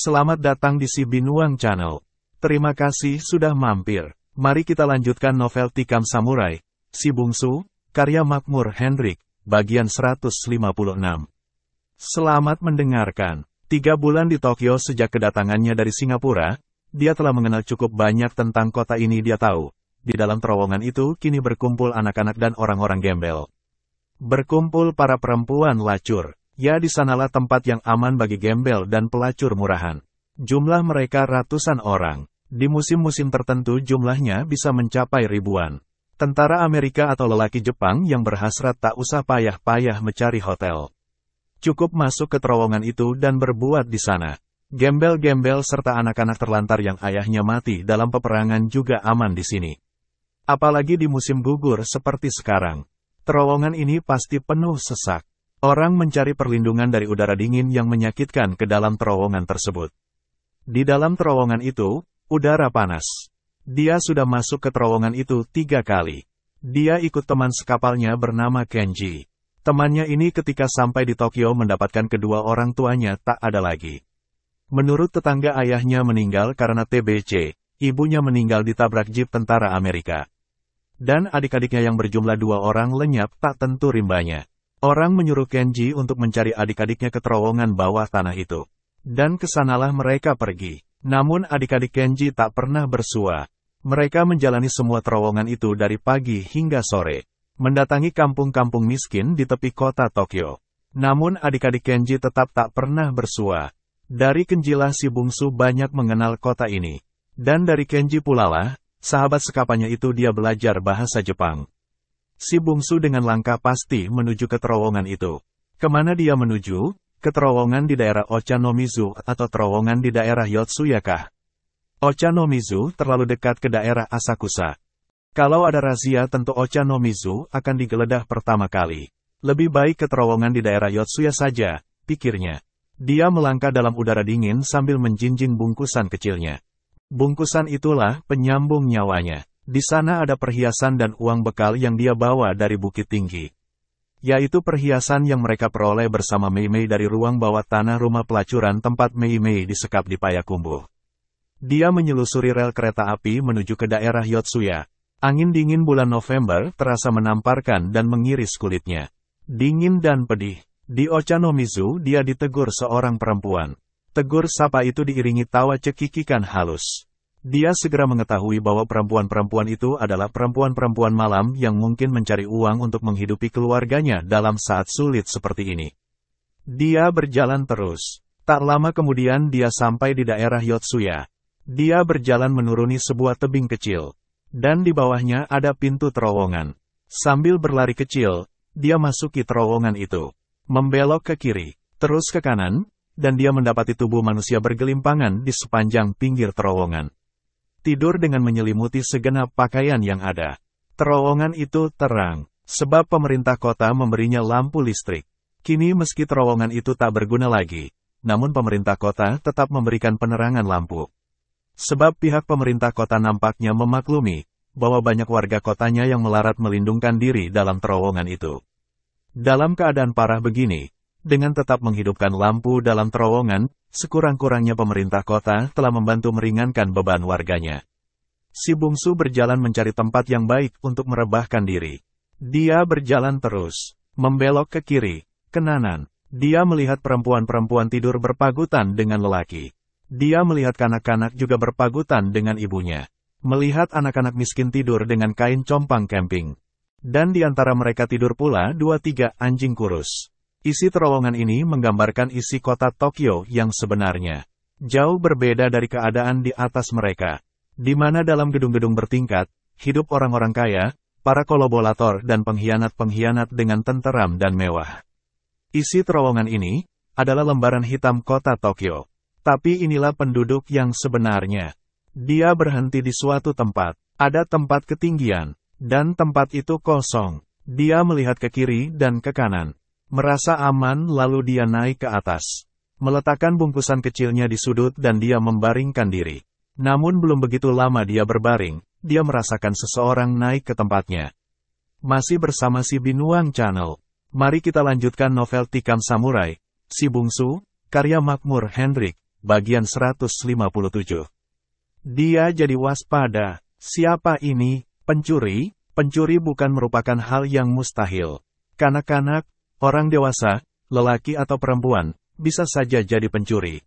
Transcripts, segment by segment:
Selamat datang di Si Binuang Channel. Terima kasih sudah mampir. Mari kita lanjutkan novel Tikam Samurai, Si Bungsu, karya Makmur Hendrik, bagian 156. Selamat mendengarkan. 3 bulan di Tokyo sejak kedatangannya dari Singapura, dia telah mengenal cukup banyak tentang kota ini. Dia tahu, di dalam terowongan itu kini berkumpul anak-anak dan orang-orang gembel. Berkumpul para perempuan lacur. Ya, di sanalah tempat yang aman bagi gembel dan pelacur murahan. Jumlah mereka ratusan orang. Di musim-musim tertentu jumlahnya bisa mencapai ribuan. Tentara Amerika atau lelaki Jepang yang berhasrat tak usah payah-payah mencari hotel. Cukup masuk ke terowongan itu dan berbuat di sana. Gembel-gembel serta anak-anak terlantar yang ayahnya mati dalam peperangan juga aman di sini. Apalagi di musim gugur seperti sekarang. Terowongan ini pasti penuh sesak. Orang mencari perlindungan dari udara dingin yang menyakitkan ke dalam terowongan tersebut. Di dalam terowongan itu, udara panas. Dia sudah masuk ke terowongan itu 3 kali. Dia ikut teman sekapalnya bernama Kenji. Temannya ini ketika sampai di Tokyo mendapatkan kedua orang tuanya tak ada lagi. Menurut tetangga, ayahnya meninggal karena TBC, ibunya meninggal ditabrak jeep tentara Amerika. Dan adik-adiknya yang berjumlah 2 orang lenyap tak tentu rimbanya. Orang menyuruh Kenji untuk mencari adik-adiknya ke terowongan bawah tanah itu. Dan kesanalah mereka pergi. Namun adik-adik Kenji tak pernah bersua. Mereka menjalani semua terowongan itu dari pagi hingga sore. Mendatangi kampung-kampung miskin di tepi kota Tokyo. Namun adik-adik Kenji tetap tak pernah bersua. Dari Kenjilah si bungsu banyak mengenal kota ini. Dan dari Kenji pulalah, sahabat sekapannya itu dia belajar bahasa Jepang. Si bungsu dengan langkah pasti menuju ke terowongan itu. Kemana dia menuju? Ke terowongan di daerah Ochanomizu atau terowongan di daerah Yotsuyakah? Ochanomizu terlalu dekat ke daerah Asakusa. Kalau ada razia tentu Ochanomizu akan digeledah pertama kali. Lebih baik ke terowongan di daerah Yotsuya saja, pikirnya. Dia melangkah dalam udara dingin sambil menjinjing bungkusan kecilnya. Bungkusan itulah penyambung nyawanya. Di sana ada perhiasan dan uang bekal yang dia bawa dari Bukit Tinggi. Yaitu perhiasan yang mereka peroleh bersama Mei Mei dari ruang bawah tanah rumah pelacuran tempat Mei Mei disekap di Payakumbuh. Dia menyelusuri rel kereta api menuju ke daerah Yotsuya. Angin dingin bulan November terasa menamparkan dan mengiris kulitnya. Dingin dan pedih. Di Ochanomizu dia ditegur seorang perempuan. Tegur sapa itu diiringi tawa cekikikan halus. Dia segera mengetahui bahwa perempuan-perempuan itu adalah perempuan-perempuan malam yang mungkin mencari uang untuk menghidupi keluarganya dalam saat sulit seperti ini. Dia berjalan terus. Tak lama kemudian dia sampai di daerah Yotsuya. Dia berjalan menuruni sebuah tebing kecil. Dan di bawahnya ada pintu terowongan. Sambil berlari kecil, dia masuki terowongan itu. Membelok ke kiri, terus ke kanan, dan dia mendapati tubuh manusia bergelimpangan di sepanjang pinggir terowongan. Tidur dengan menyelimuti segenap pakaian yang ada. Terowongan itu terang, sebab pemerintah kota memberinya lampu listrik. Kini meski terowongan itu tak berguna lagi, namun pemerintah kota tetap memberikan penerangan lampu. Sebab pihak pemerintah kota nampaknya memaklumi, bahwa banyak warga kotanya yang melarat melindungkan diri dalam terowongan itu. Dalam keadaan parah begini, dengan tetap menghidupkan lampu dalam terowongan, sekurang-kurangnya pemerintah kota telah membantu meringankan beban warganya. Si bungsu berjalan mencari tempat yang baik untuk merebahkan diri. Dia berjalan terus, membelok ke kiri, ke kanan. Dia melihat perempuan-perempuan tidur berpagutan dengan lelaki. Dia melihat kanak-kanak juga berpagutan dengan ibunya. Melihat anak-anak miskin tidur dengan kain compang camping. Dan di antara mereka tidur pula 2-3 anjing kurus. Isi terowongan ini menggambarkan isi kota Tokyo yang sebenarnya. Jauh berbeda dari keadaan di atas mereka. Di mana dalam gedung-gedung bertingkat, hidup orang-orang kaya, para kolaborator dan pengkhianat-pengkhianat dengan tenteram dan mewah. Isi terowongan ini adalah lembaran hitam kota Tokyo. Tapi inilah penduduk yang sebenarnya. Dia berhenti di suatu tempat. Ada tempat ketinggian. Dan tempat itu kosong. Dia melihat ke kiri dan ke kanan. Merasa aman lalu dia naik ke atas. Meletakkan bungkusan kecilnya di sudut dan dia membaringkan diri. Namun belum begitu lama dia berbaring, dia merasakan seseorang naik ke tempatnya. Masih bersama Si Binuang Channel. Mari kita lanjutkan novel Tikam Samurai, Si Bungsu, karya Makmur Hendrik, bagian 157. Dia jadi waspada. Siapa ini? Pencuri? Pencuri bukan merupakan hal yang mustahil. Kanak-kanak, orang dewasa, lelaki atau perempuan, bisa saja jadi pencuri.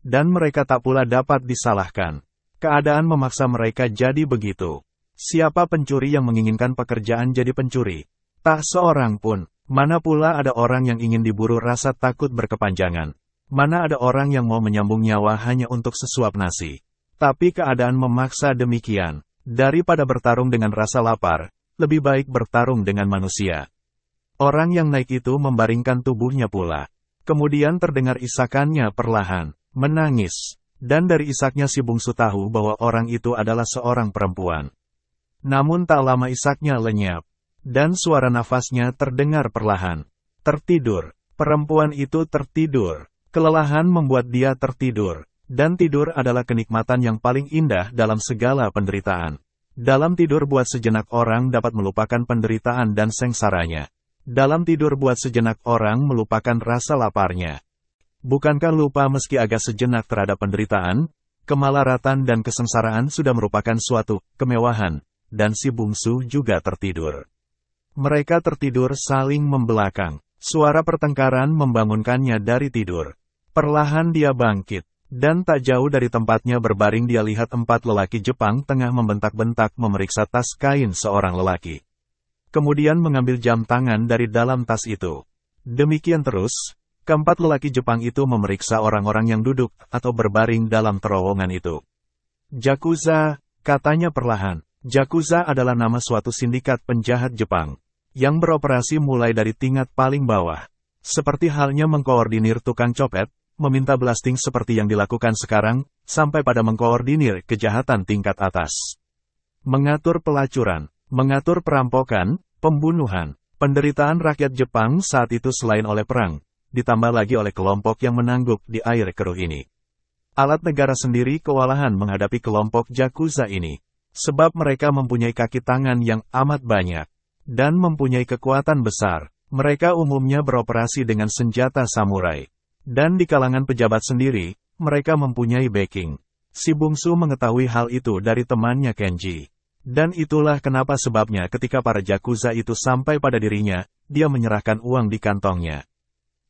Dan mereka tak pula dapat disalahkan. Keadaan memaksa mereka jadi begitu. Siapa pencuri yang menginginkan pekerjaan jadi pencuri? Tak seorang pun. Mana pula ada orang yang ingin diburu rasa takut berkepanjangan. Mana ada orang yang mau menyambung nyawa hanya untuk sesuap nasi. Tapi keadaan memaksa demikian. Daripada bertarung dengan rasa lapar, lebih baik bertarung dengan manusia. Orang yang naik itu membaringkan tubuhnya pula. Kemudian terdengar isakannya perlahan, menangis. Dan dari isaknya si bungsu tahu bahwa orang itu adalah seorang perempuan. Namun tak lama isaknya lenyap. Dan suara nafasnya terdengar perlahan. Tertidur. Perempuan itu tertidur. Kelelahan membuat dia tertidur. Dan tidur adalah kenikmatan yang paling indah dalam segala penderitaan. Dalam tidur buat sejenak orang dapat melupakan penderitaan dan sengsaranya. Dalam tidur buat sejenak orang melupakan rasa laparnya. Bukankah lupa meski agak sejenak terhadap penderitaan, kemelaratan dan kesengsaraan sudah merupakan suatu kemewahan, dan si bungsu juga tertidur. Mereka tertidur saling membelakang. Suara pertengkaran membangunkannya dari tidur. Perlahan dia bangkit. Dan tak jauh dari tempatnya berbaring dia lihat 4 lelaki Jepang tengah membentak-bentak memeriksa tas kain seorang lelaki. Kemudian mengambil jam tangan dari dalam tas itu. Demikian terus, keempat lelaki Jepang itu memeriksa orang-orang yang duduk atau berbaring dalam terowongan itu. Yakuza, katanya perlahan. Yakuza adalah nama suatu sindikat penjahat Jepang, yang beroperasi mulai dari tingkat paling bawah. Seperti halnya mengkoordinir tukang copet, meminta blasting seperti yang dilakukan sekarang, sampai pada mengkoordinir kejahatan tingkat atas. Mengatur pelacuran, mengatur perampokan, pembunuhan, penderitaan rakyat Jepang saat itu selain oleh perang, ditambah lagi oleh kelompok yang menangguk di air keruh ini. Alat negara sendiri kewalahan menghadapi kelompok Yakuza ini, sebab mereka mempunyai kaki tangan yang amat banyak, dan mempunyai kekuatan besar. Mereka umumnya beroperasi dengan senjata samurai. Dan di kalangan pejabat sendiri, mereka mempunyai backing. Si bungsu mengetahui hal itu dari temannya Kenji. Dan itulah kenapa sebabnya ketika para Yakuza itu sampai pada dirinya, dia menyerahkan uang di kantongnya.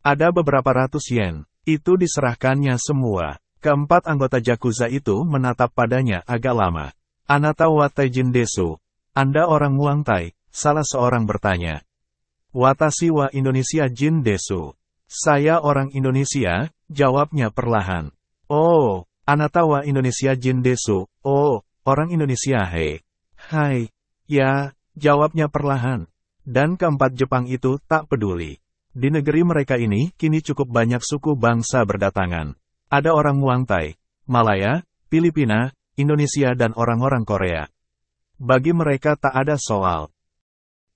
Ada beberapa ratus yen, itu diserahkannya semua. Keempat anggota Yakuza itu menatap padanya agak lama. Anata wa Taijin desu, Anda orang Muang Thai, salah seorang bertanya. Watashi wa Indonesia Jin desu. Saya orang Indonesia, jawabnya perlahan. Oh, Anata wa Indonesia Jin desu. Oh, orang Indonesia he. Hai. Ya, jawabnya perlahan. Dan keempat Jepang itu tak peduli. Di negeri mereka ini, kini cukup banyak suku bangsa berdatangan. Ada orang Muang Thai, Malaya, Filipina, Indonesia dan orang-orang Korea. Bagi mereka tak ada soal.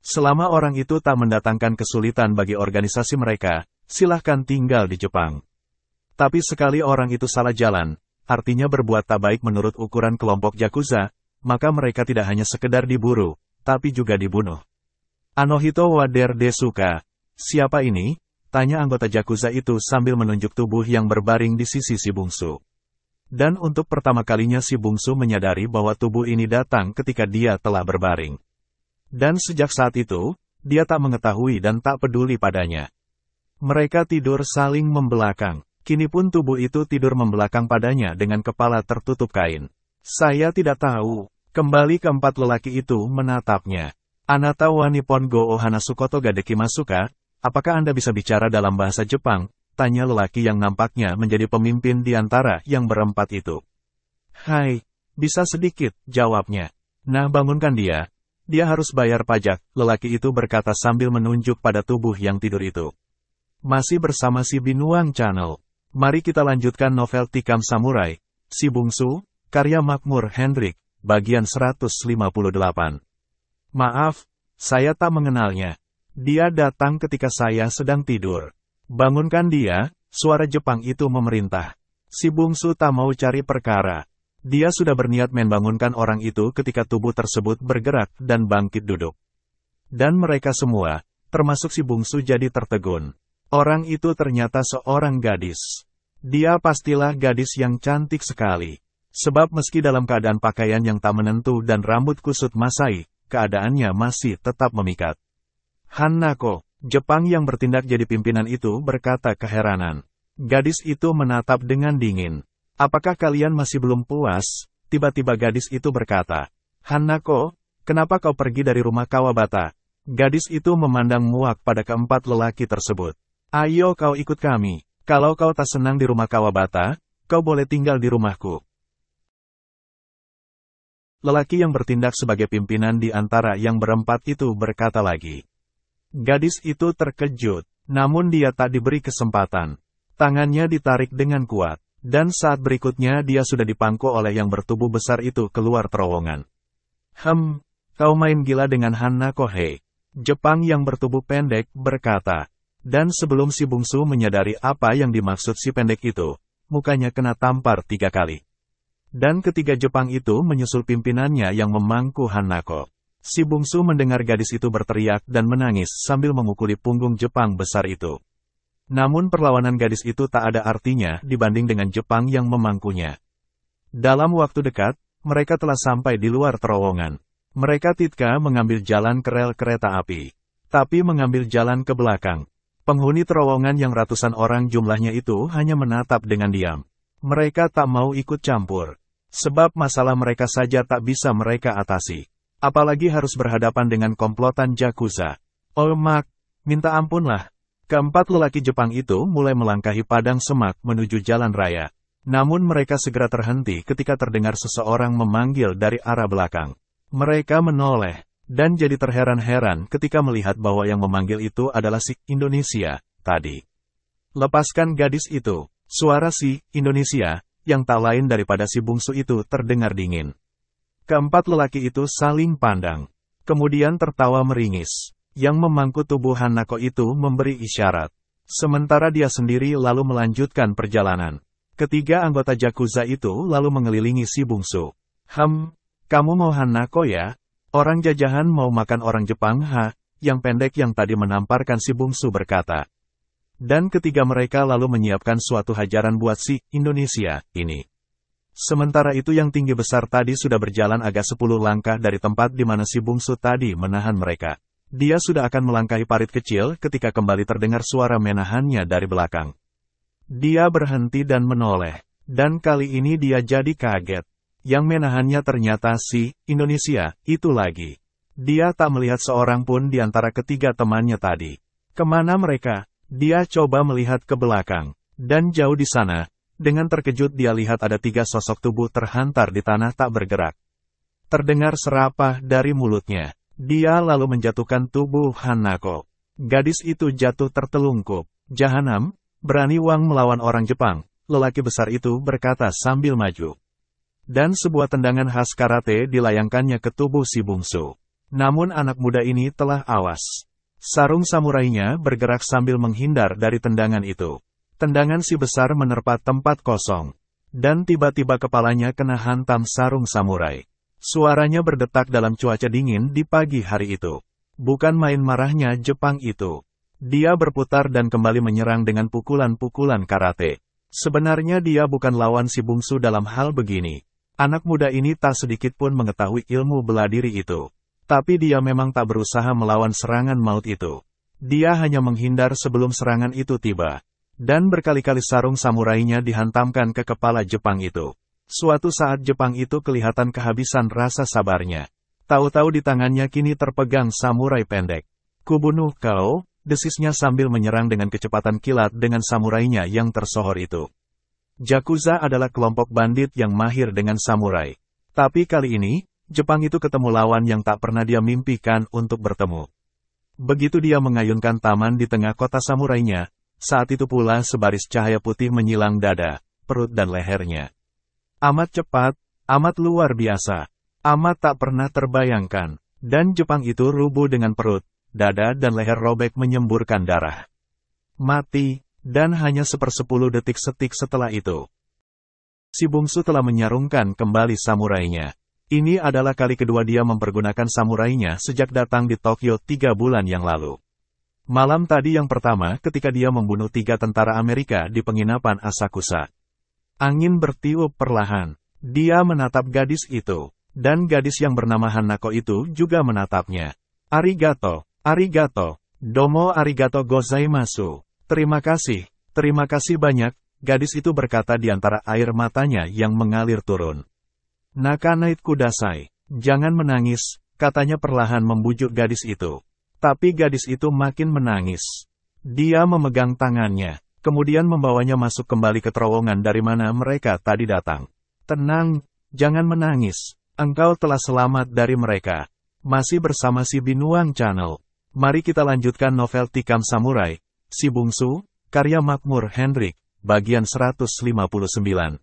Selama orang itu tak mendatangkan kesulitan bagi organisasi mereka, silahkan tinggal di Jepang. Tapi sekali orang itu salah jalan, artinya berbuat tak baik menurut ukuran kelompok Yakuza, maka mereka tidak hanya sekedar diburu, tapi juga dibunuh. Anohito wa der desuka. Siapa ini? Tanya anggota Yakuza itu sambil menunjuk tubuh yang berbaring di sisi si bungsu. Dan untuk pertama kalinya si bungsu menyadari bahwa tubuh ini datang ketika dia telah berbaring. Dan sejak saat itu, dia tak mengetahui dan tak peduli padanya. Mereka tidur saling membelakang. Kini pun tubuh itu tidur membelakang padanya dengan kepala tertutup kain. Saya tidak tahu. Kembali keempat lelaki itu menatapnya. Anata wa Nippon go Hanasukoto ga dekimasuka? Apakah Anda bisa bicara dalam bahasa Jepang? Tanya lelaki yang nampaknya menjadi pemimpin di antara yang berempat itu. Hai, bisa sedikit, jawabnya. Nah, bangunkan dia. Dia harus bayar pajak, lelaki itu berkata sambil menunjuk pada tubuh yang tidur itu. Masih bersama si Binuang Channel. Mari kita lanjutkan novel Tikam Samurai, Si Bungsu, karya Makmur Hendrik, bagian 158. Maaf, saya tak mengenalnya. Dia datang ketika saya sedang tidur. Bangunkan dia, suara Jepang itu memerintah. Si bungsu tak mau cari perkara. Dia sudah berniat membangunkan orang itu ketika tubuh tersebut bergerak dan bangkit duduk. Dan mereka semua, termasuk si bungsu jadi tertegun. Orang itu ternyata seorang gadis. Dia pastilah gadis yang cantik sekali. Sebab meski dalam keadaan pakaian yang tak menentu dan rambut kusut Masai, keadaannya masih tetap memikat. Hanako, Jepang yang bertindak jadi pimpinan itu berkata keheranan. Gadis itu menatap dengan dingin. Apakah kalian masih belum puas? Tiba-tiba gadis itu berkata, Hanako, kenapa kau pergi dari rumah Kawabata? Gadis itu memandang muak pada keempat lelaki tersebut. Ayo kau ikut kami. Kalau kau tak senang di rumah Kawabata, kau boleh tinggal di rumahku. Lelaki yang bertindak sebagai pimpinan di antara yang berempat itu berkata lagi. Gadis itu terkejut, namun dia tak diberi kesempatan. Tangannya ditarik dengan kuat, dan saat berikutnya dia sudah dipangku oleh yang bertubuh besar itu keluar terowongan. Kau main gila dengan Hanako hei. Jepang yang bertubuh pendek berkata. Dan sebelum si bungsu menyadari apa yang dimaksud si pendek itu, mukanya kena tampar 3 kali. Dan ketiga Jepang itu menyusul pimpinannya yang memangku Hanako. Si bungsu mendengar gadis itu berteriak dan menangis sambil memukuli punggung Jepang besar itu. Namun perlawanan gadis itu tak ada artinya dibanding dengan Jepang yang memangkunya. Dalam waktu dekat, mereka telah sampai di luar terowongan. Mereka tidak mengambil jalan ke rel kereta api, tapi mengambil jalan ke belakang. Penghuni terowongan yang ratusan orang jumlahnya itu hanya menatap dengan diam. Mereka tak mau ikut campur. Sebab masalah mereka saja tak bisa mereka atasi. Apalagi harus berhadapan dengan komplotan Yakuza. Oh Mak, minta ampunlah. Keempat lelaki Jepang itu mulai melangkahi padang semak menuju jalan raya. Namun mereka segera terhenti ketika terdengar seseorang memanggil dari arah belakang. Mereka menoleh, dan jadi terheran-heran ketika melihat bahwa yang memanggil itu adalah si Indonesia tadi. Lepaskan gadis itu. Suara si Indonesia yang tak lain daripada si bungsu itu terdengar dingin. Keempat lelaki itu saling pandang. Kemudian tertawa meringis. Yang memangku tubuh Hanako itu memberi isyarat. Sementara dia sendiri lalu melanjutkan perjalanan. Ketiga anggota Yakuza itu lalu mengelilingi si bungsu. Kamu mau Hanako ya? Orang jajahan mau makan orang Jepang Yang pendek yang tadi menamparkan si bungsu berkata. Dan ketiga mereka lalu menyiapkan suatu hajaran buat si Indonesia ini. Sementara itu yang tinggi besar tadi sudah berjalan agak 10 langkah dari tempat di mana si bungsu tadi menahan mereka. Dia sudah akan melangkahi parit kecil ketika kembali terdengar suara menahannya dari belakang. Dia berhenti dan menoleh. Dan kali ini dia jadi kaget. Yang menahannya ternyata si Indonesia itu lagi. Dia tak melihat seorang pun di antara ketiga temannya tadi. Kemana mereka? Dia coba melihat ke belakang, dan jauh di sana, dengan terkejut dia lihat ada 3 sosok tubuh terhantar di tanah tak bergerak. Terdengar serapah dari mulutnya. Dia lalu menjatuhkan tubuh Hanako. Gadis itu jatuh tertelungkup. Jahanam, berani Wang melawan orang Jepang, lelaki besar itu berkata sambil maju. Dan sebuah tendangan khas karate dilayangkannya ke tubuh si bungsu. Namun anak muda ini telah awas. Sarung samurainya bergerak sambil menghindar dari tendangan itu. Tendangan si besar menerpa tempat kosong. Dan tiba-tiba kepalanya kena hantam sarung samurai. Suaranya berdetak dalam cuaca dingin di pagi hari itu. Bukan main marahnya Jepang itu. Dia berputar dan kembali menyerang dengan pukulan-pukulan karate. Sebenarnya dia bukan lawan si bungsu dalam hal begini. Anak muda ini tak sedikit pun mengetahui ilmu bela diri itu. Tapi dia memang tak berusaha melawan serangan maut itu. Dia hanya menghindar sebelum serangan itu tiba. Dan berkali-kali sarung samurainya dihantamkan ke kepala Jepang itu. Suatu saat Jepang itu kelihatan kehabisan rasa sabarnya. Tahu-tahu di tangannya kini terpegang samurai pendek. Kubunuh kau, desisnya sambil menyerang dengan kecepatan kilat dengan samurainya yang tersohor itu. Yakuza adalah kelompok bandit yang mahir dengan samurai. Tapi kali ini, Jepang itu ketemu lawan yang tak pernah dia mimpikan untuk bertemu. Begitu dia mengayunkan taman di tengah kota samurainya, saat itu pula sebaris cahaya putih menyilang dada, perut dan lehernya. Amat cepat, amat luar biasa, amat tak pernah terbayangkan, dan Jepang itu rubuh dengan perut, dada dan leher robek menyemburkan darah. Mati, dan hanya 1/10 detik setelah itu. Si bungsu telah menyarungkan kembali samurainya. Ini adalah kali kedua dia mempergunakan samurainya sejak datang di Tokyo 3 bulan yang lalu. Malam tadi yang pertama ketika dia membunuh 3 tentara Amerika di penginapan Asakusa. Angin bertiup perlahan. Dia menatap gadis itu. Dan gadis yang bernama Hanako itu juga menatapnya. Arigato, arigato, domo arigato gozaimasu. Terima kasih banyak, gadis itu berkata di antara air matanya yang mengalir turun. Nakanait kudasai, jangan menangis, katanya perlahan membujuk gadis itu. Tapi gadis itu makin menangis. Dia memegang tangannya, kemudian membawanya masuk kembali ke terowongan dari mana mereka tadi datang. Tenang, jangan menangis, engkau telah selamat dari mereka. Masih bersama si Binuang Channel. Mari kita lanjutkan novel Tikam Samurai, Si Bungsu, karya Makmur Hendrik, bagian 159.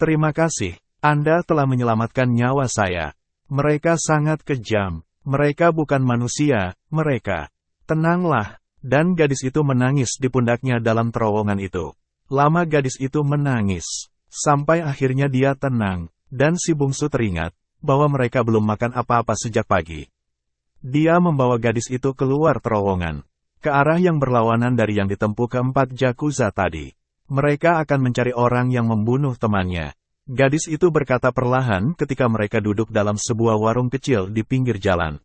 Terima kasih, Anda telah menyelamatkan nyawa saya. Mereka sangat kejam. Mereka bukan manusia, mereka. Tenanglah, dan gadis itu menangis di pundaknya dalam terowongan itu. Lama gadis itu menangis, sampai akhirnya dia tenang, dan si bungsu teringat bahwa mereka belum makan apa-apa sejak pagi. Dia membawa gadis itu keluar terowongan, ke arah yang berlawanan dari yang ditempuh keempat Yakuza tadi. Mereka akan mencari orang yang membunuh temannya. Gadis itu berkata perlahan ketika mereka duduk dalam sebuah warung kecil di pinggir jalan.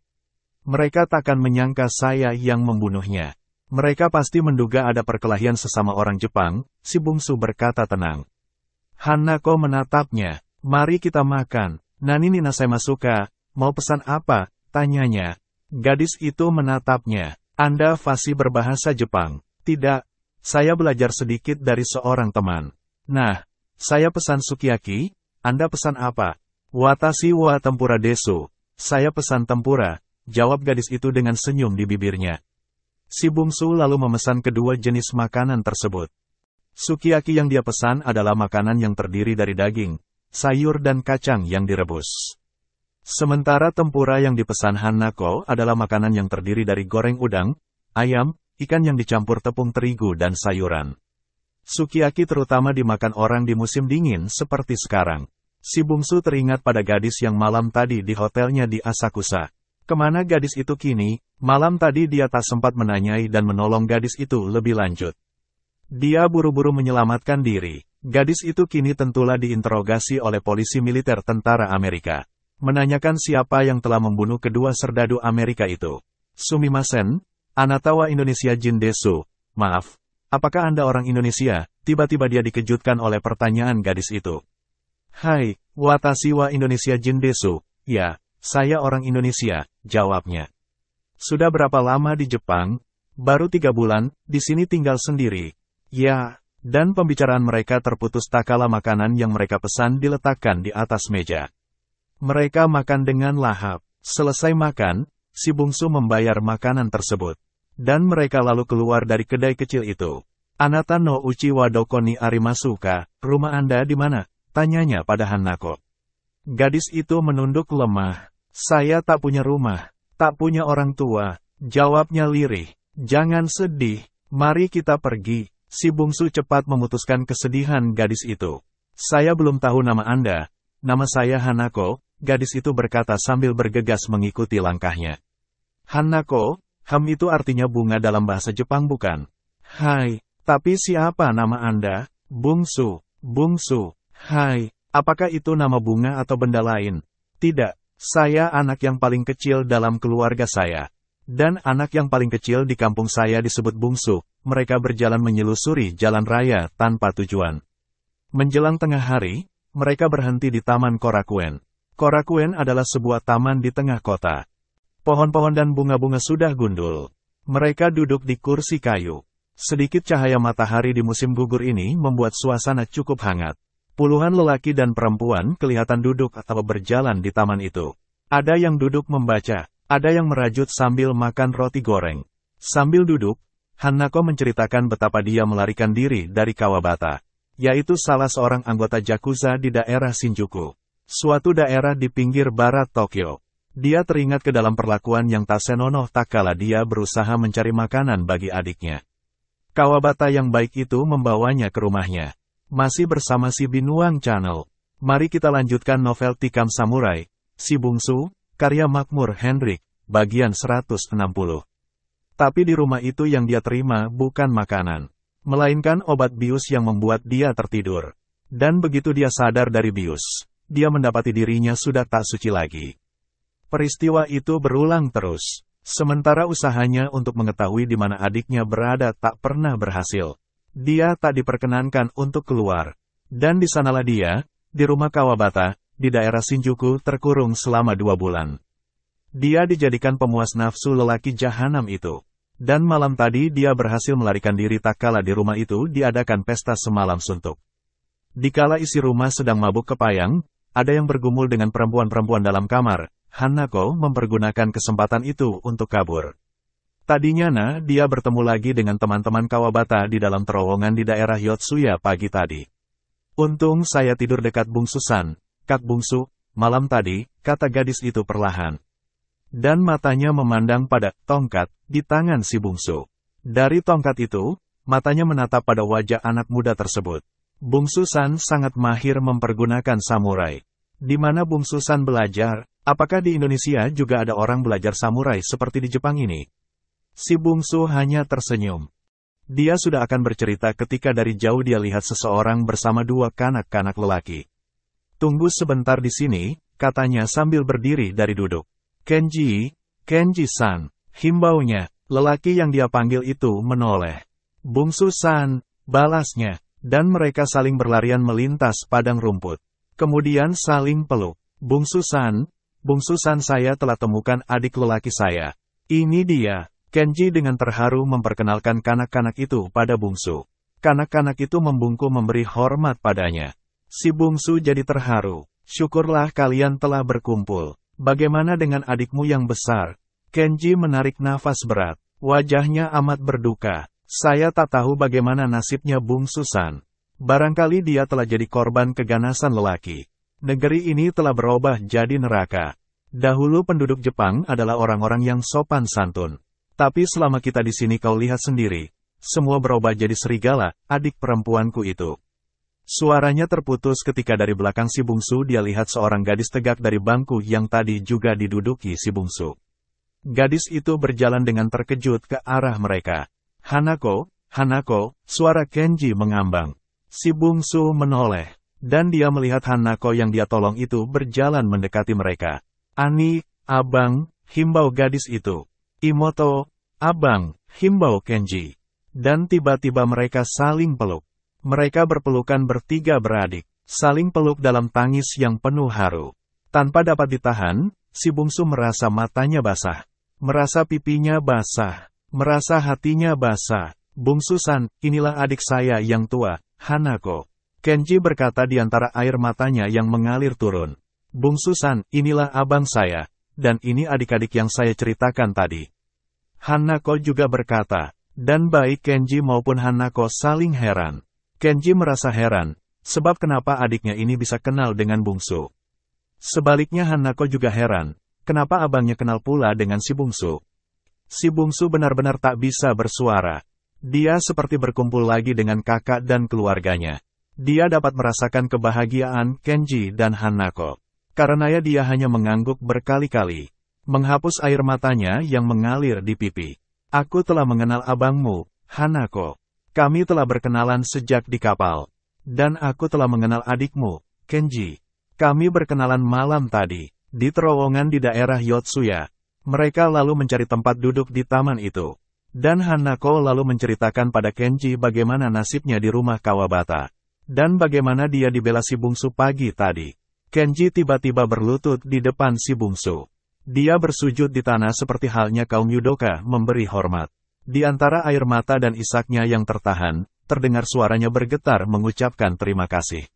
Mereka takkan menyangka saya yang membunuhnya. Mereka pasti menduga ada perkelahian sesama orang Jepang, si bungsu berkata tenang. Hanako menatapnya. Mari kita makan. Nani ninasai masuka, mau pesan apa? Tanyanya. Gadis itu menatapnya. Anda fasih berbahasa Jepang. Tidak, saya belajar sedikit dari seorang teman. Nah, saya pesan sukiyaki, Anda pesan apa? Watashi wa tempura desu. Saya pesan tempura, jawab gadis itu dengan senyum di bibirnya. Si bungsu lalu memesan kedua jenis makanan tersebut. Sukiyaki yang dia pesan adalah makanan yang terdiri dari daging, sayur dan kacang yang direbus. Sementara tempura yang dipesan Hanako adalah makanan yang terdiri dari goreng udang, ayam, ikan yang dicampur tepung terigu dan sayuran. Sukiyaki terutama dimakan orang di musim dingin seperti sekarang. Si bungsu teringat pada gadis yang malam tadi di hotelnya di Asakusa. Kemana gadis itu kini? Malam tadi dia tak sempat menanyai dan menolong gadis itu lebih lanjut. Dia buru-buru menyelamatkan diri. Gadis itu kini tentulah diinterogasi oleh polisi militer tentara Amerika. Menanyakan siapa yang telah membunuh kedua serdadu Amerika itu. Sumimasen, Anatawa Indonesia Jindesu. Maaf. Apakah Anda orang Indonesia? Tiba-tiba dia dikejutkan oleh pertanyaan gadis itu. Hai, watashi wa Indonesia Jindesu. Ya, saya orang Indonesia, jawabnya. Sudah berapa lama di Jepang? Baru 3 bulan, di sini tinggal sendiri. Ya, dan pembicaraan mereka terputus tak kala makanan yang mereka pesan diletakkan di atas meja. Mereka makan dengan lahap. Selesai makan, si bungsu membayar makanan tersebut. Dan mereka lalu keluar dari kedai kecil itu. Anata no uchi wa doko ni arimasuka, rumah Anda di mana? Tanyanya pada Hanako. Gadis itu menunduk lemah. Saya tak punya rumah, tak punya orang tua, jawabnya lirih. Jangan sedih, mari kita pergi. Si bungsu cepat memutuskan kesedihan gadis itu. Saya belum tahu nama Anda. Nama saya Hanako, gadis itu berkata sambil bergegas mengikuti langkahnya. Hanako, Ham itu artinya bunga dalam bahasa Jepang bukan? Hai, tapi siapa nama Anda? Bungsu, bungsu. Hai, apakah itu nama bunga atau benda lain? Tidak, saya anak yang paling kecil dalam keluarga saya. Dan anak yang paling kecil di kampung saya disebut bungsu. Mereka berjalan menyelusuri jalan raya tanpa tujuan. Menjelang tengah hari, mereka berhenti di Taman Korakuen. Korakuen adalah sebuah taman di tengah kota. Pohon-pohon dan bunga-bunga sudah gundul. Mereka duduk di kursi kayu. Sedikit cahaya matahari di musim gugur ini membuat suasana cukup hangat. Puluhan lelaki dan perempuan kelihatan duduk atau berjalan di taman itu. Ada yang duduk membaca, ada yang merajut sambil makan roti goreng. Sambil duduk, Hanako menceritakan betapa dia melarikan diri dari Kawabata, yaitu salah seorang anggota Yakuza di daerah Shinjuku, suatu daerah di pinggir barat Tokyo. Dia teringat ke dalam perlakuan yang tak senonoh tak kala dia berusaha mencari makanan bagi adiknya. Kawabata yang baik itu membawanya ke rumahnya. Masih bersama si Binuang Channel. Mari kita lanjutkan novel Tikam Samurai, Si Bungsu, karya Makmur Hendrik, bagian 160. Tapi di rumah itu yang dia terima bukan makanan, melainkan obat bius yang membuat dia tertidur. Dan begitu dia sadar dari bius, dia mendapati dirinya sudah tak suci lagi. Peristiwa itu berulang terus, sementara usahanya untuk mengetahui di mana adiknya berada tak pernah berhasil. Dia tak diperkenankan untuk keluar. Dan di sanalah dia, di rumah Kawabata, di daerah Shinjuku terkurung selama 2 bulan. Dia dijadikan pemuas nafsu lelaki jahanam itu. Dan malam tadi dia berhasil melarikan diri tak kala di rumah itu diadakan pesta semalam suntuk. Dikala isi rumah sedang mabuk kepayang, ada yang bergumul dengan perempuan-perempuan dalam kamar. Hanako mempergunakan kesempatan itu untuk kabur. Tadinya dia bertemu lagi dengan teman-teman Kawabata di dalam terowongan di daerah Yotsuya pagi tadi. Untung saya tidur dekat Bungsu San, Kak Bungsu, malam tadi, kata gadis itu perlahan. Dan matanya memandang pada tongkat di tangan si bungsu. Dari tongkat itu, matanya menatap pada wajah anak muda tersebut. Bungsu San sangat mahir mempergunakan samurai. Di mana Bungsu San belajar? Apakah di Indonesia juga ada orang belajar samurai seperti di Jepang ini? Si bungsu hanya tersenyum. Dia sudah akan bercerita ketika dari jauh dia lihat seseorang bersama 2 kanak-kanak lelaki. Tunggu sebentar di sini, katanya sambil berdiri dari duduk. Kenji-san, himbaunya, lelaki yang dia panggil itu menoleh. Bungsu San, balasnya, dan mereka saling berlarian melintas padang rumput. Kemudian saling peluk. Bungsu San, saya telah temukan adik lelaki saya. Ini dia. Kenji dengan terharu memperkenalkan kanak-kanak itu pada bungsu. Kanak-kanak itu membungkuk memberi hormat padanya. Si bungsu jadi terharu. Syukurlah kalian telah berkumpul. Bagaimana dengan adikmu yang besar? Kenji menarik nafas berat. Wajahnya amat berduka. Saya tak tahu bagaimana nasibnya Bungsu San. Barangkali dia telah jadi korban keganasan lelaki. Negeri ini telah berubah jadi neraka. Dahulu penduduk Jepang adalah orang-orang yang sopan santun. Tapi selama kita di sini kau lihat sendiri, semua berubah jadi serigala, adik perempuanku itu. Suaranya terputus ketika dari belakang si bungsu dia lihat seorang gadis tegak dari bangku yang tadi juga diduduki si bungsu. Gadis itu berjalan dengan terkejut ke arah mereka. Hanako, suara Kenji mengambang. Si bungsu menoleh, dan dia melihat Hanako yang dia tolong itu berjalan mendekati mereka. Ani, abang, himbau gadis itu. Imoto, abang, himbau Kenji. Dan tiba-tiba mereka saling peluk. Mereka berpelukan bertiga beradik, saling peluk dalam tangis yang penuh haru. Tanpa dapat ditahan, si bungsu merasa matanya basah, merasa pipinya basah, merasa hatinya basah. Bungsu San, inilah adik saya yang tua, Hanako. Kenji berkata di antara air matanya yang mengalir turun. Bungsu San, inilah abang saya, dan ini adik-adik yang saya ceritakan tadi. Hanako juga berkata, dan baik Kenji maupun Hanako saling heran. Kenji merasa heran, sebab kenapa adiknya ini bisa kenal dengan bungsu. Sebaliknya Hanako juga heran, kenapa abangnya kenal pula dengan si bungsu. Si bungsu benar-benar tak bisa bersuara. Dia seperti berkumpul lagi dengan kakak dan keluarganya. Dia dapat merasakan kebahagiaan Kenji dan Hanako. Karena dia hanya mengangguk berkali-kali, menghapus air matanya yang mengalir di pipi. Aku telah mengenal abangmu, Hanako. Kami telah berkenalan sejak di kapal. Dan aku telah mengenal adikmu, Kenji. Kami berkenalan malam tadi, di terowongan di daerah Yotsuya. Mereka lalu mencari tempat duduk di taman itu. Dan Hanako lalu menceritakan pada Kenji bagaimana nasibnya di rumah Kawabata. Dan bagaimana dia dibela si bungsu pagi tadi. Kenji tiba-tiba berlutut di depan si bungsu. Dia bersujud di tanah seperti halnya kaum Yudoka memberi hormat. Di antara air mata dan isaknya yang tertahan, terdengar suaranya bergetar mengucapkan terima kasih.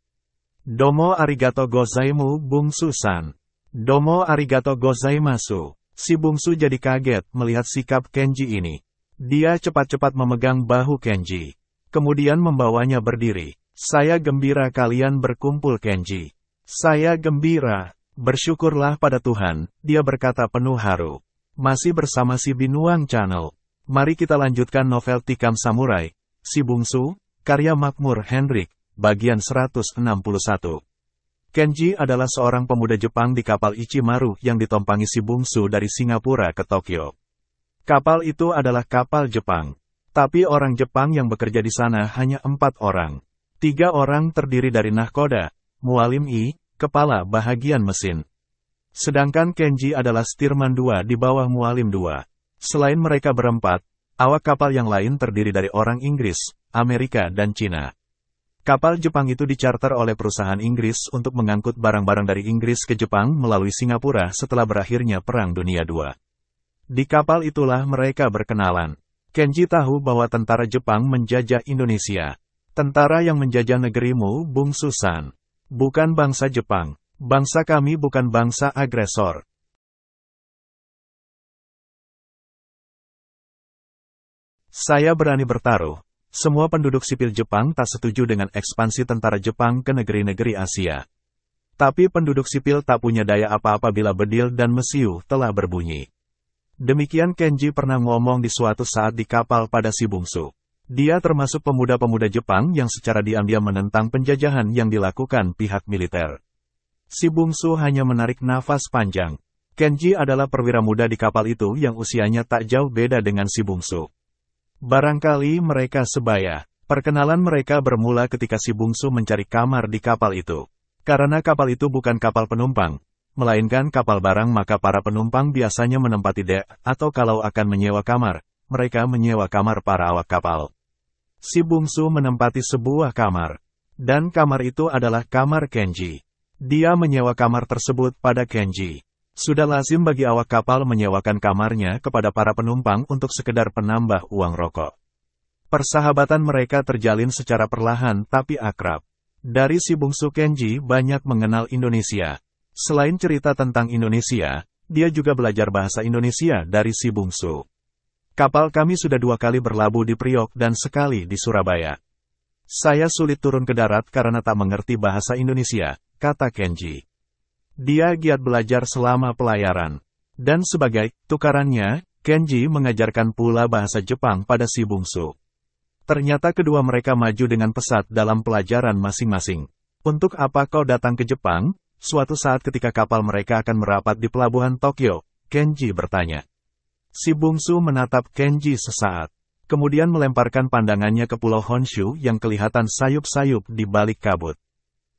Domo arigato gozaimu, Bungsu San. Domo arigato gozaimasu. Si bungsu jadi kaget melihat sikap Kenji ini. Dia cepat-cepat memegang bahu Kenji. Kemudian membawanya berdiri. Saya gembira kalian berkumpul Kenji. Saya gembira. Bersyukurlah pada Tuhan, dia berkata penuh haru. Masih bersama si Binuang Channel. Mari kita lanjutkan novel Tikam Samurai, Si Bungsu, karya Makmur Hendrik, bagian 161. Kenji adalah seorang pemuda Jepang di kapal Ichimaru yang ditompangi si bungsu dari Singapura ke Tokyo. Kapal itu adalah kapal Jepang. Tapi orang Jepang yang bekerja di sana hanya 4 orang. 3 orang terdiri dari nahkoda, mualim kepala bahagian mesin. Sedangkan Kenji adalah steerman 2 di bawah mualim 2. Selain mereka berempat, awak kapal yang lain terdiri dari orang Inggris, Amerika dan Cina. Kapal Jepang itu dicarter oleh perusahaan Inggris untuk mengangkut barang-barang dari Inggris ke Jepang melalui Singapura setelah berakhirnya Perang Dunia II. Di kapal itulah mereka berkenalan. Kenji tahu bahwa tentara Jepang menjajah Indonesia. Tentara yang menjajah negerimu, Bungsu San. Bukan bangsa Jepang. Bangsa kami bukan bangsa agresor. Saya berani bertaruh. Semua penduduk sipil Jepang tak setuju dengan ekspansi tentara Jepang ke negeri-negeri Asia. Tapi penduduk sipil tak punya daya apa-apa bila bedil dan mesiu telah berbunyi. Demikian Kenji pernah ngomong di suatu saat di kapal pada si bungsu. Dia termasuk pemuda-pemuda Jepang yang secara diam-diam menentang penjajahan yang dilakukan pihak militer. Si bungsu hanya menarik nafas panjang. Kenji adalah perwira muda di kapal itu yang usianya tak jauh beda dengan si bungsu. Barangkali mereka sebaya. Perkenalan mereka bermula ketika si bungsu mencari kamar di kapal itu. Karena kapal itu bukan kapal penumpang, melainkan kapal barang, maka para penumpang biasanya menempati dek, atau kalau akan menyewa kamar, mereka menyewa kamar para awak kapal. Si bungsu menempati sebuah kamar. Dan kamar itu adalah kamar Kenji. Dia menyewa kamar tersebut pada Kenji. Sudah lazim bagi awak kapal menyewakan kamarnya kepada para penumpang untuk sekedar penambah uang rokok. Persahabatan mereka terjalin secara perlahan tapi akrab. Dari si bungsu Kenji banyak mengenal Indonesia. Selain cerita tentang Indonesia, dia juga belajar bahasa Indonesia dari si bungsu. Kapal kami sudah 2 kali berlabuh di Priok dan sekali di Surabaya. Saya sulit turun ke darat karena tak mengerti bahasa Indonesia, kata Kenji. Dia giat belajar selama pelayaran. Dan sebagai tukarannya, Kenji mengajarkan pula bahasa Jepang pada si bungsu. Ternyata kedua mereka maju dengan pesat dalam pelajaran masing-masing. Untuk apa kau datang ke Jepang? Suatu saat ketika kapal mereka akan merapat di pelabuhan Tokyo, Kenji bertanya. Si bungsu menatap Kenji sesaat. Kemudian melemparkan pandangannya ke Pulau Honshu yang kelihatan sayup-sayup di balik kabut.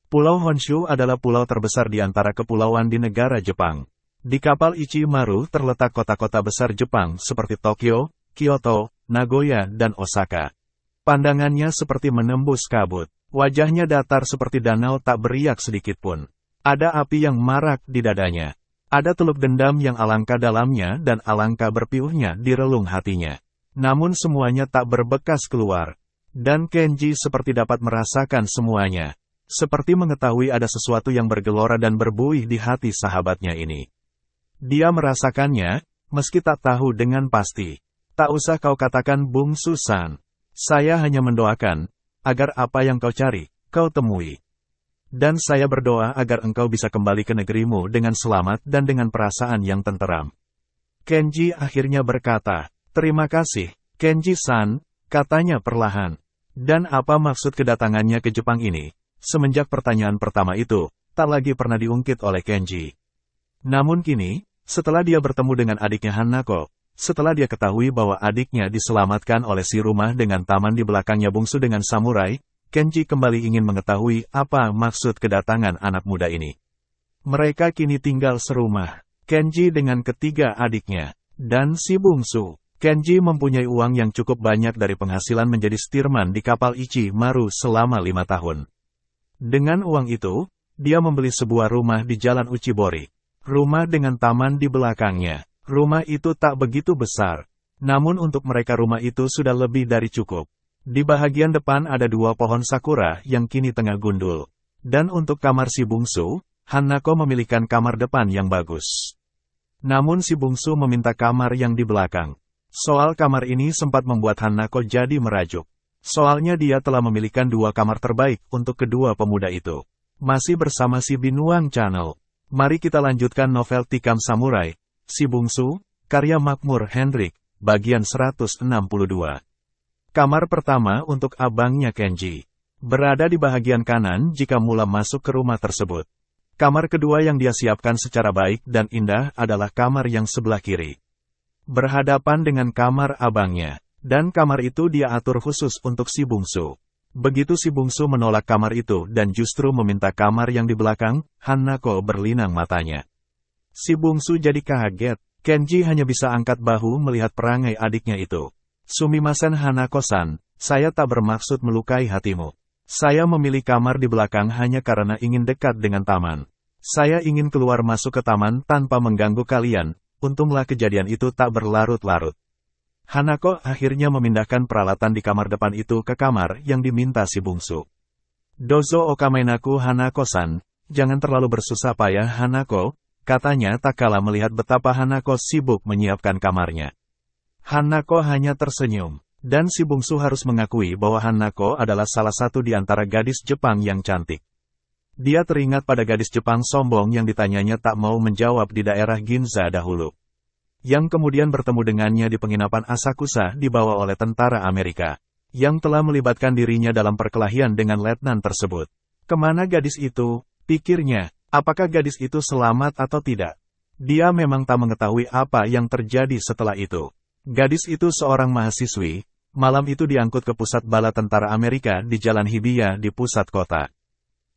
Pulau Honshu adalah pulau terbesar di antara kepulauan di negara Jepang. Di kapal Ichimaru terletak kota-kota besar Jepang seperti Tokyo, Kyoto, Nagoya, dan Osaka. Pandangannya seperti menembus kabut. Wajahnya datar seperti danau tak beriak sedikit pun. Ada api yang marak di dadanya. Ada teluk dendam yang alangkah dalamnya dan alangkah berpiuhnya di relung hatinya. Namun semuanya tak berbekas keluar. Dan Kenji seperti dapat merasakan semuanya. Seperti mengetahui ada sesuatu yang bergelora dan berbuih di hati sahabatnya ini. Dia merasakannya, meski tak tahu dengan pasti. Tak usah kau katakan Bungsu San. Saya hanya mendoakan, agar apa yang kau cari, kau temui. Dan saya berdoa agar engkau bisa kembali ke negerimu dengan selamat dan dengan perasaan yang tenteram. Kenji akhirnya berkata, terima kasih, Kenji-san, katanya perlahan. Dan apa maksud kedatangannya ke Jepang ini? Semenjak pertanyaan pertama itu, tak lagi pernah diungkit oleh Kenji. Namun kini, setelah dia bertemu dengan adiknya Hanako, setelah dia ketahui bahwa adiknya diselamatkan oleh si rumah dengan taman di belakangnya bungsu dengan samurai, Kenji kembali ingin mengetahui apa maksud kedatangan anak muda ini. Mereka kini tinggal serumah, Kenji dengan ketiga adiknya, dan si bungsu. Kenji mempunyai uang yang cukup banyak dari penghasilan menjadi steerman di kapal Ichimaru selama 5 tahun. Dengan uang itu, dia membeli sebuah rumah di Jalan Uchibori. Rumah dengan taman di belakangnya. Rumah itu tak begitu besar. Namun untuk mereka rumah itu sudah lebih dari cukup. Di bahagian depan ada 2 pohon sakura yang kini tengah gundul. Dan untuk kamar si bungsu, Hanako memilihkan kamar depan yang bagus. Namun si bungsu meminta kamar yang di belakang. Soal kamar ini sempat membuat Hanako jadi merajuk. Soalnya dia telah memilihkan 2 kamar terbaik untuk kedua pemuda itu. Masih bersama si Binuang Channel. Mari kita lanjutkan novel Tikam Samurai, Si Bungsu, karya Makmur Hendrik, bagian 162. Kamar pertama untuk abangnya Kenji. Berada di bahagian kanan jika mula masuk ke rumah tersebut. Kamar kedua yang dia siapkan secara baik dan indah adalah kamar yang sebelah kiri. berhadapan dengan kamar abangnya. Dan kamar itu dia atur khusus untuk si bungsu. Begitu si bungsu menolak kamar itu dan justru meminta kamar yang di belakang, Hanako berlinang matanya. Si bungsu jadi kaget. Kenji hanya bisa angkat bahu melihat perangai adiknya itu. Sumimasen Hanako-san, saya tak bermaksud melukai hatimu. Saya memilih kamar di belakang hanya karena ingin dekat dengan taman. Saya ingin keluar masuk ke taman tanpa mengganggu kalian. Untunglah kejadian itu tak berlarut-larut. Hanako akhirnya memindahkan peralatan di kamar depan itu ke kamar yang diminta si bungsu. Dozo okamenaku Hanako-san, jangan terlalu bersusah payah Hanako, katanya tak kala melihat betapa Hanako sibuk menyiapkan kamarnya. Hanako hanya tersenyum, dan si bungsu harus mengakui bahwa Hanako adalah salah satu di antara gadis Jepang yang cantik. Dia teringat pada gadis Jepang sombong yang ditanyanya tak mau menjawab di daerah Ginza dahulu. Yang kemudian bertemu dengannya di penginapan Asakusa dibawa oleh tentara Amerika, yang telah melibatkan dirinya dalam perkelahian dengan letnan tersebut. Kemana gadis itu? Pikirnya, apakah gadis itu selamat atau tidak? Dia memang tak mengetahui apa yang terjadi setelah itu. Gadis itu seorang mahasiswi, malam itu diangkut ke pusat bala tentara Amerika di Jalan Hibiya di pusat kota.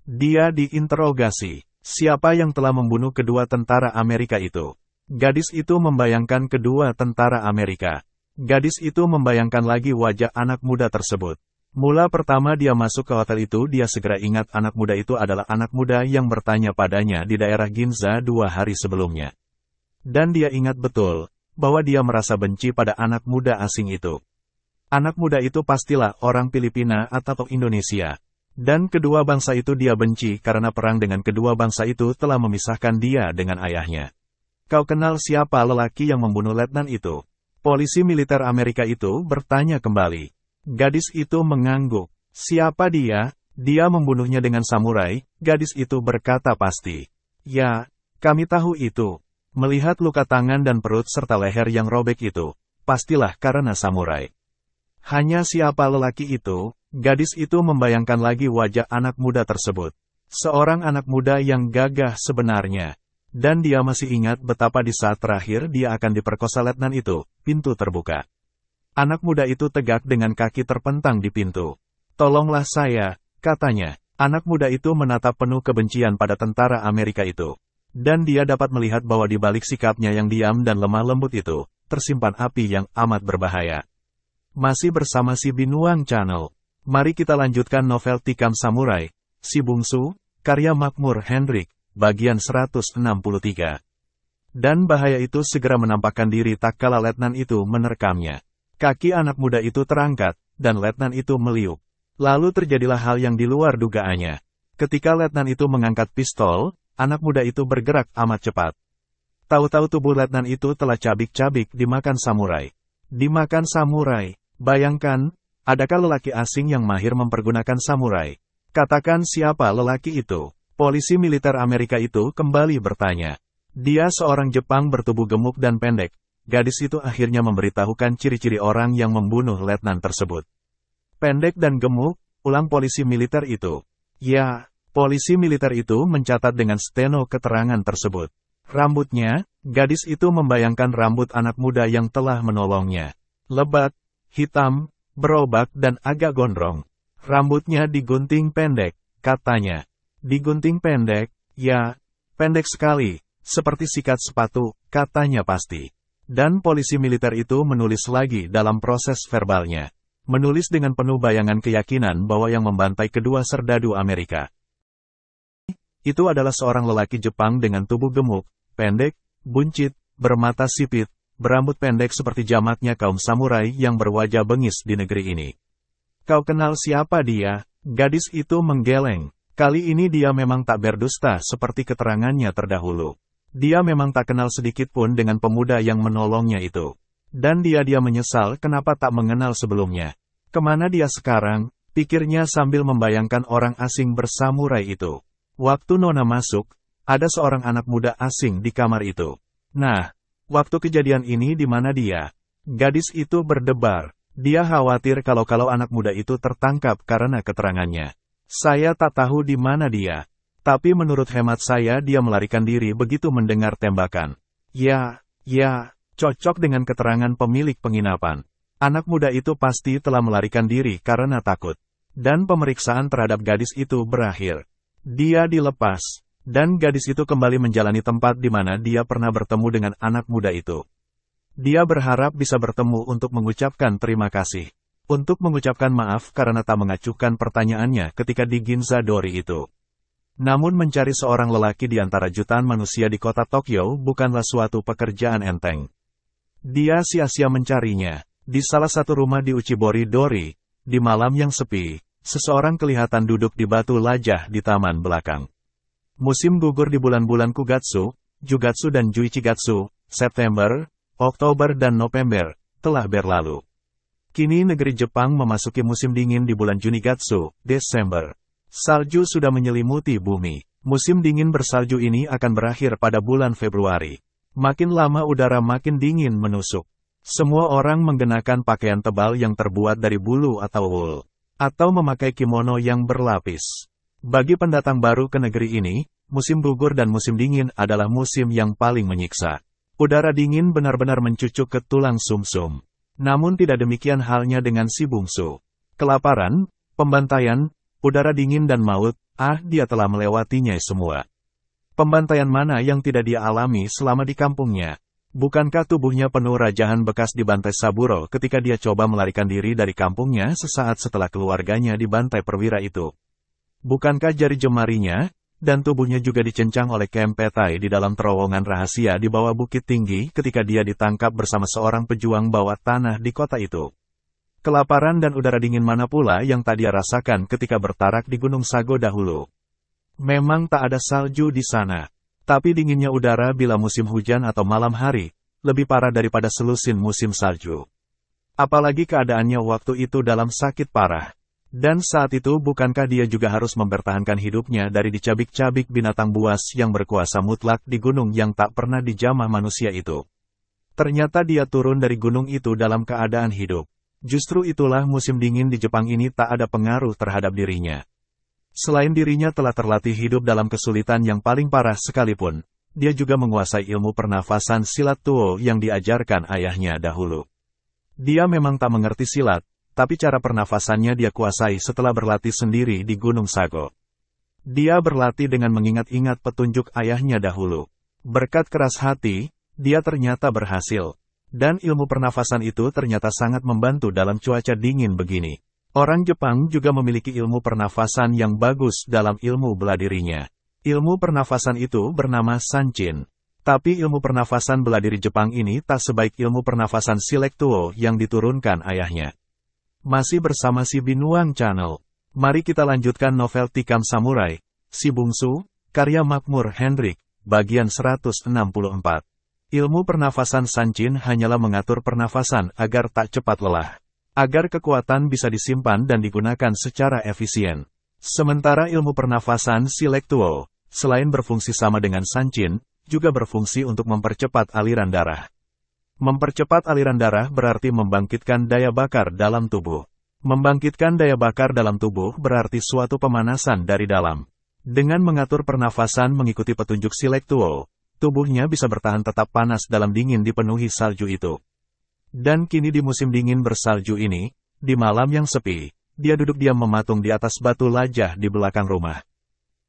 Dia diinterogasi, siapa yang telah membunuh kedua tentara Amerika itu? Gadis itu membayangkan kedua tentara Amerika. Gadis itu membayangkan lagi wajah anak muda tersebut. Mula pertama dia masuk ke hotel itu dia segera ingat anak muda itu adalah anak muda yang bertanya padanya di daerah Ginza 2 hari sebelumnya. Dan dia ingat betul, bahwa dia merasa benci pada anak muda asing itu. Anak muda itu pastilah orang Filipina atau Indonesia. Dan kedua bangsa itu dia benci karena perang dengan kedua bangsa itu telah memisahkan dia dengan ayahnya. Kau kenal siapa lelaki yang membunuh letnan itu? Polisi militer Amerika itu bertanya kembali. Gadis itu mengangguk. Siapa dia? Dia membunuhnya dengan samurai, gadis itu berkata pasti. Ya, kami tahu itu. Melihat luka tangan dan perut serta leher yang robek itu, pastilah karena samurai. Hanya siapa lelaki itu? Gadis itu membayangkan lagi wajah anak muda tersebut. Seorang anak muda yang gagah sebenarnya. Dan dia masih ingat betapa di saat terakhir dia akan diperkosa letnan itu, pintu terbuka. Anak muda itu tegak dengan kaki terpentang di pintu. Tolonglah saya, katanya. Anak muda itu menatap penuh kebencian pada tentara Amerika itu. Dan dia dapat melihat bahwa di balik sikapnya yang diam dan lemah lembut itu, tersimpan api yang amat berbahaya. Masih bersama si Binuang Channel. Mari kita lanjutkan novel Tikam Samurai, Si Bungsu, karya Makmur Hendrik. Bagian 163. Dan bahaya itu segera menampakkan diri tak kala letnan itu menerkamnya. Kaki anak muda itu terangkat, dan letnan itu meliuk. Lalu terjadilah hal yang di luar dugaannya. Ketika letnan itu mengangkat pistol, anak muda itu bergerak amat cepat. Tahu-tahu tubuh letnan itu telah cabik-cabik dimakan samurai. Dimakan samurai. Bayangkan, adakah lelaki asing yang mahir mempergunakan samurai? Katakan siapa lelaki itu? Polisi militer Amerika itu kembali bertanya. Dia seorang Jepang bertubuh gemuk dan pendek. Gadis itu akhirnya memberitahukan ciri-ciri orang yang membunuh letnan tersebut. Pendek dan gemuk, ulang polisi militer itu. Ya, polisi militer itu mencatat dengan steno keterangan tersebut. Rambutnya, gadis itu membayangkan rambut anak muda yang telah menolongnya. Lebat, hitam, berobak dan agak gondrong. Rambutnya digunting pendek, katanya. Digunting pendek, ya, pendek sekali, seperti sikat sepatu, katanya pasti. Dan polisi militer itu menulis lagi dalam proses verbalnya. Menulis dengan penuh bayangan keyakinan bahwa yang membantai kedua serdadu Amerika itu adalah seorang lelaki Jepang dengan tubuh gemuk, pendek, buncit, bermata sipit, berambut pendek seperti jamaknya kaum samurai yang berwajah bengis di negeri ini. Kau kenal siapa dia? Gadis itu menggeleng. Kali ini dia memang tak berdusta seperti keterangannya terdahulu. Dia memang tak kenal sedikit pun dengan pemuda yang menolongnya itu. Dan dia menyesal kenapa tak mengenal sebelumnya. Kemana dia sekarang? Pikirnya sambil membayangkan orang asing bersamurai itu. Waktu Nona masuk, ada seorang anak muda asing di kamar itu. Nah, waktu kejadian ini di mana dia? Gadis itu berdebar. Dia khawatir kalau anak muda itu tertangkap karena keterangannya. Saya tak tahu di mana dia. Tapi menurut hemat saya dia melarikan diri begitu mendengar tembakan. Ya, Cocok dengan keterangan pemilik penginapan. Anak muda itu pasti telah melarikan diri karena takut. Dan pemeriksaan terhadap gadis itu berakhir. Dia dilepas. Dan gadis itu kembali menjalani tempat di mana dia pernah bertemu dengan anak muda itu. Dia berharap bisa bertemu untuk mengucapkan terima kasih. Untuk mengucapkan maaf karena tak mengacuhkan pertanyaannya ketika di Ginza Dori itu. Namun mencari seorang lelaki di antara jutaan manusia di kota Tokyo bukanlah suatu pekerjaan enteng. Dia sia-sia mencarinya. Di salah satu rumah di Uchibori Dori, di malam yang sepi, seseorang kelihatan duduk di batu lajah di taman belakang. Musim gugur di bulan-bulan Kugatsu, Jugatsu dan Juichigatsu, September, Oktober dan November, telah berlalu. Kini negeri Jepang memasuki musim dingin di bulan Junigatsu, Desember. Salju sudah menyelimuti bumi. Musim dingin bersalju ini akan berakhir pada bulan Februari. Makin lama udara makin dingin menusuk. Semua orang mengenakan pakaian tebal yang terbuat dari bulu atau wool. Atau memakai kimono yang berlapis. Bagi pendatang baru ke negeri ini, musim gugur dan musim dingin adalah musim yang paling menyiksa. Udara dingin benar-benar mencucuk ke tulang sumsum. Namun tidak demikian halnya dengan si bungsu. Kelaparan, pembantaian, udara dingin dan maut, dia telah melewatinya semua. Pembantaian mana yang tidak dia alami selama di kampungnya? Bukankah tubuhnya penuh rajahan bekas dibantai Saburo ketika dia coba melarikan diri dari kampungnya sesaat setelah keluarganya dibantai perwira itu? Bukankah jari jemarinya dan tubuhnya juga dicencang oleh Kempetai di dalam terowongan rahasia di bawah bukit tinggi ketika dia ditangkap bersama seorang pejuang bawah tanah di kota itu? Kelaparan dan udara dingin mana pula yang tak dia rasakan ketika bertarak di Gunung Sago dahulu? Memang tak ada salju di sana. Tapi dinginnya udara bila musim hujan atau malam hari, lebih parah daripada selusin musim salju. Apalagi keadaannya waktu itu dalam sakit parah. Dan saat itu bukankah dia juga harus mempertahankan hidupnya dari dicabik-cabik binatang buas yang berkuasa mutlak di gunung yang tak pernah dijamah manusia itu? Ternyata dia turun dari gunung itu dalam keadaan hidup. Justru itulah musim dingin di Jepang ini tak ada pengaruh terhadap dirinya. Selain dirinya telah terlatih hidup dalam kesulitan yang paling parah sekalipun, dia juga menguasai ilmu pernafasan silat tuo yang diajarkan ayahnya dahulu. Dia memang tak mengerti silat, tapi cara pernafasannya dia kuasai setelah berlatih sendiri di Gunung Sago. Dia berlatih dengan mengingat-ingat petunjuk ayahnya dahulu. Berkat keras hati, dia ternyata berhasil. Dan ilmu pernafasan itu ternyata sangat membantu dalam cuaca dingin begini. Orang Jepang juga memiliki ilmu pernafasan yang bagus dalam ilmu bela dirinya. Ilmu pernafasan itu bernama Sanchin. Tapi ilmu pernafasan bela diri Jepang ini tak sebaik ilmu pernafasan Silek Tuo yang diturunkan ayahnya. Masih bersama si Binuang Channel. Mari kita lanjutkan novel Tikam Samurai, Si Bungsu, karya Makmur Hendrik, bagian 164. Ilmu pernafasan Sanchin hanyalah mengatur pernafasan agar tak cepat lelah. Agar kekuatan bisa disimpan dan digunakan secara efisien. Sementara ilmu pernafasan Silek Tuo, selain berfungsi sama dengan Sanchin, juga berfungsi untuk mempercepat aliran darah. Mempercepat aliran darah berarti membangkitkan daya bakar dalam tubuh. Membangkitkan daya bakar dalam tubuh berarti suatu pemanasan dari dalam. Dengan mengatur pernafasan mengikuti petunjuk Silek Tuo, tubuhnya bisa bertahan tetap panas dalam dingin dipenuhi salju itu. Dan kini di musim dingin bersalju ini, di malam yang sepi, dia duduk diam mematung di atas batu lajah di belakang rumah.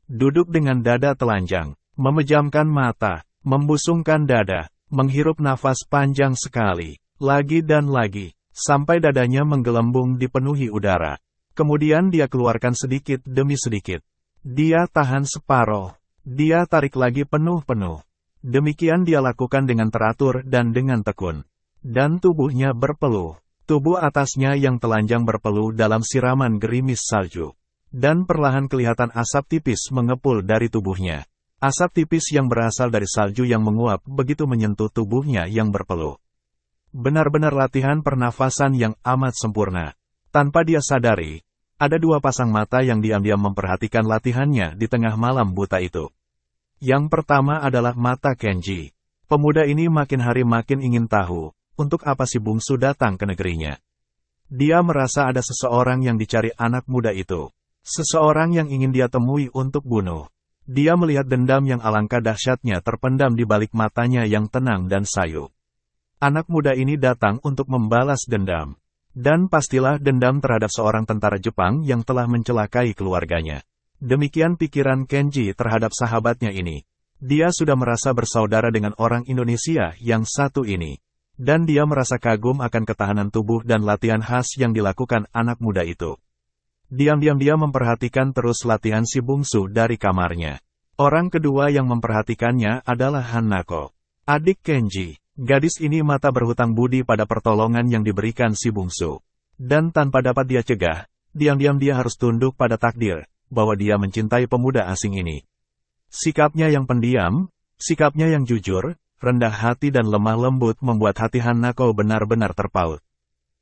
Duduk dengan dada telanjang, memejamkan mata, membusungkan dada. Menghirup nafas panjang sekali, lagi dan lagi, sampai dadanya menggelembung dipenuhi udara. Kemudian dia keluarkan sedikit demi sedikit. Dia tahan separoh. Dia tarik lagi penuh-penuh. Demikian dia lakukan dengan teratur dan dengan tekun. Dan tubuhnya berpeluh. Tubuh atasnya yang telanjang berpeluh dalam siraman gerimis salju. Dan perlahan kelihatan asap tipis mengepul dari tubuhnya. Asap tipis yang berasal dari salju yang menguap begitu menyentuh tubuhnya yang berpeluh. Benar-benar latihan pernafasan yang amat sempurna. Tanpa dia sadari, ada dua pasang mata yang diam-diam memperhatikan latihannya di tengah malam buta itu. Yang pertama adalah mata Kenji. Pemuda ini makin hari makin ingin tahu, untuk apa si bungsu datang ke negerinya. Dia merasa ada seseorang yang dicari anak muda itu. Seseorang yang ingin dia temui untuk bunuh. Dia melihat dendam yang alangkah dahsyatnya terpendam di balik matanya yang tenang dan sayu. Anak muda ini datang untuk membalas dendam. Dan pastilah dendam terhadap seorang tentara Jepang yang telah mencelakai keluarganya. Demikian pikiran Kenji terhadap sahabatnya ini. Dia sudah merasa bersaudara dengan orang Indonesia yang satu ini. Dan dia merasa kagum akan ketahanan tubuh dan latihan khas yang dilakukan anak muda itu. Diam-diam dia memperhatikan terus latihan si bungsu dari kamarnya. Orang kedua yang memperhatikannya adalah Hanako, adik Kenji. Gadis ini mata berhutang budi pada pertolongan yang diberikan si bungsu. Dan tanpa dapat dia cegah, diam-diam dia harus tunduk pada takdir, bahwa dia mencintai pemuda asing ini. Sikapnya yang pendiam, sikapnya yang jujur, rendah hati dan lemah lembut membuat hati Hanako benar-benar terpaut.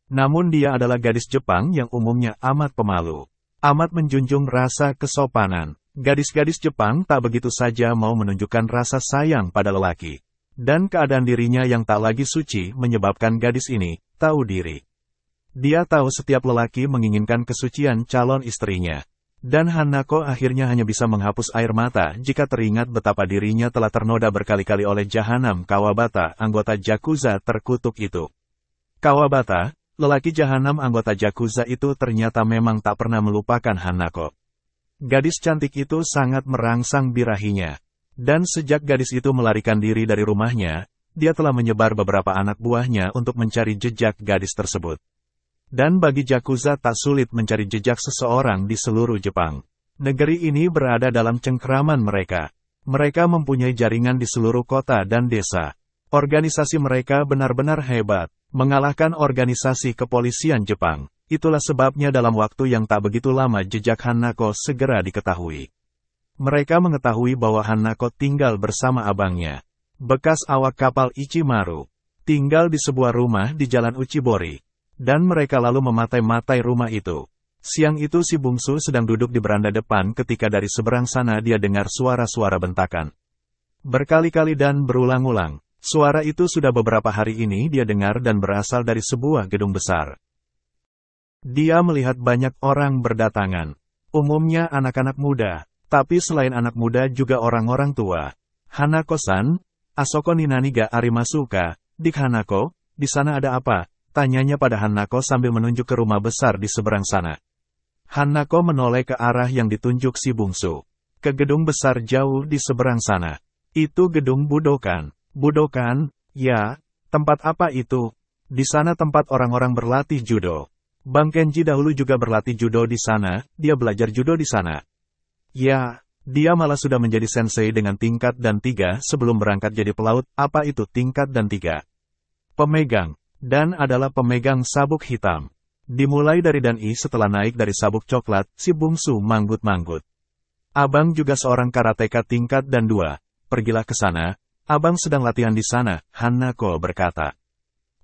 Namun dia adalah gadis Jepang yang umumnya amat pemalu. Amat menjunjung rasa kesopanan. Gadis-gadis Jepang tak begitu saja mau menunjukkan rasa sayang pada lelaki. Dan keadaan dirinya yang tak lagi suci menyebabkan gadis ini tahu diri. Dia tahu setiap lelaki menginginkan kesucian calon istrinya. Dan Hanako akhirnya hanya bisa menghapus air mata jika teringat betapa dirinya telah ternoda berkali-kali oleh Jahanam Kawabata, anggota Yakuza terkutuk itu. Kawabata, lelaki Jahanam anggota Yakuza itu ternyata memang tak pernah melupakan Hanako. Gadis cantik itu sangat merangsang birahinya. Dan sejak gadis itu melarikan diri dari rumahnya, dia telah menyebar beberapa anak buahnya untuk mencari jejak gadis tersebut. Dan bagi Yakuza tak sulit mencari jejak seseorang di seluruh Jepang. Negeri ini berada dalam cengkeraman mereka. Mereka mempunyai jaringan di seluruh kota dan desa. Organisasi mereka benar-benar hebat, mengalahkan organisasi kepolisian Jepang. Itulah sebabnya dalam waktu yang tak begitu lama jejak Hanako segera diketahui. Mereka mengetahui bahwa Hanako tinggal bersama abangnya, bekas awak kapal Ichimaru, tinggal di sebuah rumah di Jalan Uchibori. Dan mereka lalu mematai-matai rumah itu. Siang itu si bungsu sedang duduk di beranda depan ketika dari seberang sana dia dengar suara-suara bentakan. Berkali-kali dan berulang-ulang, suara itu sudah beberapa hari ini dia dengar dan berasal dari sebuah gedung besar. Dia melihat banyak orang berdatangan, umumnya anak-anak muda. Tapi selain anak muda juga orang-orang tua. Hanako-san, Asoko ni naniga arimasuka, dik Hanako, di sana ada apa? Tanyanya pada Hanako sambil menunjuk ke rumah besar di seberang sana. Hanako menoleh ke arah yang ditunjuk si bungsu. Ke gedung besar jauh di seberang sana. Itu gedung Budokan. Budokan, ya, tempat apa itu? Di sana tempat orang-orang berlatih judo. Bang Kenji dahulu juga berlatih judo di sana, dia belajar judo di sana. Ya, dia malah sudah menjadi sensei dengan tingkat dan 3 sebelum berangkat jadi pelaut. Apa itu tingkat dan 3? Pemegang. Dan adalah pemegang sabuk hitam. Dimulai dari dan I setelah naik dari sabuk coklat, si bungsu manggut-manggut. Abang juga seorang karateka tingkat dan 2. Pergilah ke sana, abang sedang latihan di sana, Hanako berkata.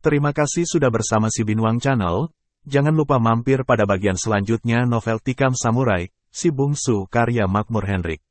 Terima kasih sudah bersama si Binwang Channel. Jangan lupa mampir pada bagian selanjutnya novel Tikam Samurai, Si Bungsu karya Makmur Hendrik.